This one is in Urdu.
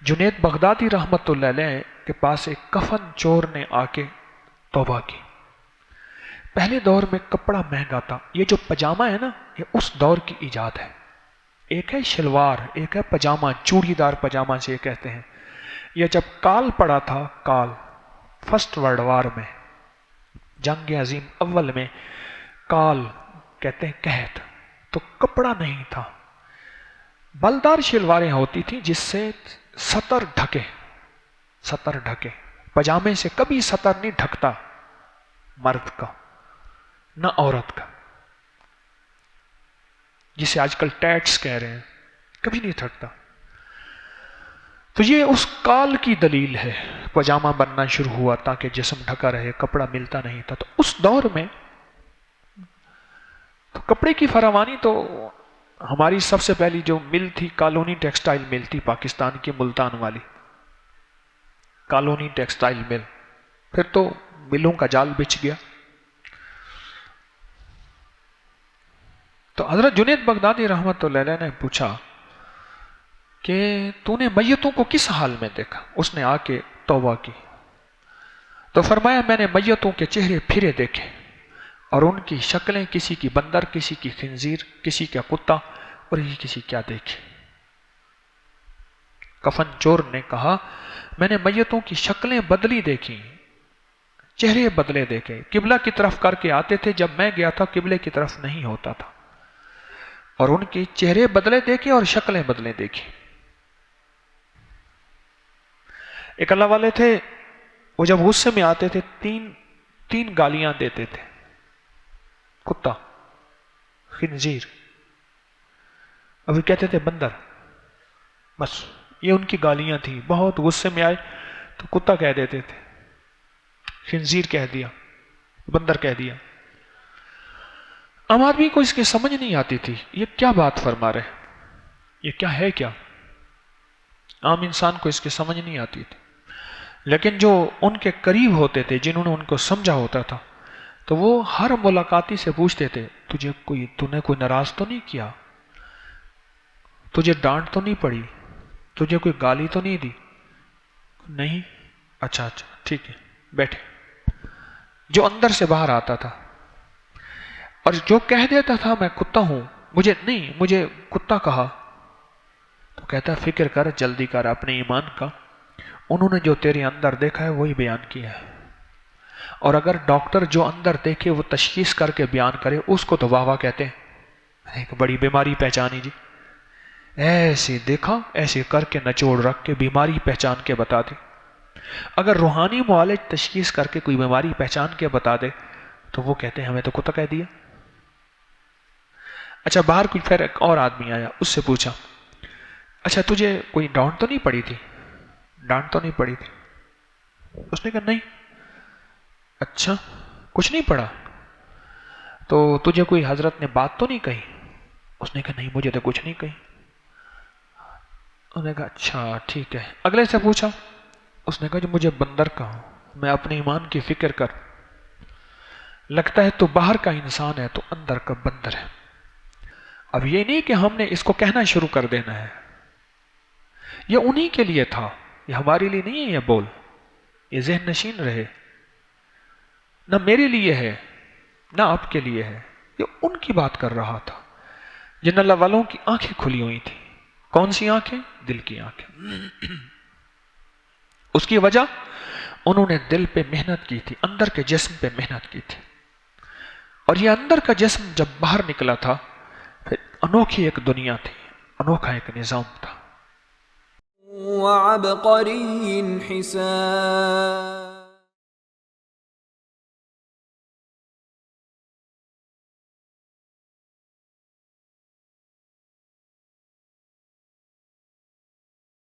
جنید بغدادی رحمت اللہ علیہ کے پاس ایک کفن چور نے آ کے توبہ کی۔ پہلے دور میں کپڑا مہنگا تھا، یہ جو پجامہ ہے نا یہ اس دور کی ایجاد ہے۔ ایک ہے شلوار، ایک ہے پجامہ، چوڑی دار پجامہ سے کہتے ہیں۔ یہ جب کال پڑا تھا، کال فرسٹ ورلڈ وار میں، جنگ عظیم اول میں، کال کہتے ہیں قحط، تو کپڑا نہیں تھا، بلدار شلواریں ہوتی تھیں جس سے سطر ڈھکے۔ پجامے سے کبھی سطر نہیں ڈھکتا مرد کا نہ عورت کا، جسے آج کل ٹیٹس کہہ رہے ہیں، کبھی نہیں ڈھکتا۔ تو یہ اس کال کی دلیل ہے، پجامہ بننا شروع ہوا تاکہ جسم ڈھکا رہے، کپڑا ملتا نہیں تھا۔ تو اس دور میں تو کپڑے کی فراوانی تو ہماری سب سے پہلی جو مل تھی کالونی ٹیکسٹائل مل تھی پاکستان کی، ملتان والی کالونی ٹیکسٹائل مل، پھر تو ملوں کا جال بچھ گیا۔ تو حضرت جنید بغدادی رحمت اللہ علیہ نے پوچھا کہ تو نے میتوں کو کس حال میں دیکھا؟ اس نے آ کے توبہ کی تو فرمایا میں نے میتوں کے چہرے پھرے دیکھے اور ان کی شکلیں، کسی کی بندر، کسی کی خنزیر، کسی کا کتا اور یہ کسی کیا دیکھی۔ کفن چور نے کہا میں نے میتوں کی شکلیں بدلی دیکھی، چہرے بدلے دیکھے، قبلہ کی طرف کر کے آتے تھے، جب میں گیا تھا قبلے کی طرف نہیں ہوتا تھا، اور ان کے چہرے بدلے دیکھے اور شکلیں بدلے دیکھی۔ ایک اللہ والے تھے، وہ جب غصے میں آتے تھے تین گالیاں دیتے تھے، کتا، خنزیر، ابھی کہتے تھے بندر، بس یہ ان کی گالیاں تھیں۔ بہت غصے میں آئے تو کتا کہہ دیتے تھے، خنزیر کہہ دیا، بندر کہہ دیا۔ عام آدمی کو اس کی سمجھ نہیں آتی تھی، یہ کیا بات فرما رہے، یہ کیا ہے کیا، عام انسان کو اس کی سمجھ نہیں آتی تھی۔ لیکن جو ان کے قریب ہوتے تھے، جنہوں نے ان کو سمجھا ہوتا تھا، تو وہ ہر ملاقاتی سے پوچھتے تھے تو نے کوئی ناراض تو نہیں کیا، تجھے ڈانٹ تو نہیں پڑی، تجھے کوئی گالی تو نہیں دی؟ نہیں، اچھا ٹھیک ہے، بیٹھے۔ جو اندر سے باہر آتا تھا اور جو کہہ دیتا تھا میں کتا ہوں، مجھے کتا کہا، تو کہتا فکر کر، جلدی کر اپنے ایمان کا، انہوں نے جو تیرے اندر دیکھا ہے وہی بیان کیا ہے، اور اگر ڈاکٹر جو اندر دیکھے وہ تشخیص کر کے بیان کرے، اس کو تو واہ واہ کہتے ہیں، ایک بڑی بیماری پہچانی جی، ایسے دیکھا، ایسے کر کے نچوڑ رکھ کے بیماری پہچان کے بتا دے۔ اگر روحانی معالج تشخیص کر کے کوئی بیماری پہچان کے بتا دے تو وہ کہتے ہیں ہمیں تو کتا کہہ دیا۔ اچھا، باہر کوئی پھر ایک اور آدمی آیا، اس سے پوچھا اچھا تجھے کوئی ڈانٹ تو نہیں پڑی تھی؟ ڈانٹ تو نہیں پڑی تھی؟ اس نے کہا نہیں۔ اچھا، کچھ نہیں پڑا؟ تو تجھے کوئی حضرت نے بات تو نہیں کہی؟ اس نے کہا نہیں، مجھے تو کچھ نہیں کہی۔ اس نے کہا اچھا ٹھیک ہے۔ اگلے سے پوچھا، اس نے کہا جو مجھے بندر کہا، میں اپنے ایمان کی فکر کر، لگتا ہے تو باہر کا انسان ہے تو اندر کا بندر ہے۔ اب یہ نہیں کہ ہم نے اس کو کہنا شروع کر دینا ہے، یہ انہی کے لیے تھا، یہ ہمارے لیے نہیں ہے۔ یہ بول، یہ ذہن نشین رہے، نہ میرے لیے ہے نہ آپ کے لیے ہے، یہ ان کی بات کر رہا تھا جن اللہ والوں کی آنکھیں کھلی ہوئی تھی۔ کون سی آنکھیں؟ دل کی آنکھیں۔ اس کی وجہ انہوں نے دل پہ محنت کی تھی، اندر کے جسم پہ محنت کی تھی، اور یہ اندر کا جسم جب باہر نکلا تھا پھر انوکھی ایک دنیا تھی، انوکھا ایک نظام تھا۔ وَعَبْقَرِيٍّ حِسَانٍ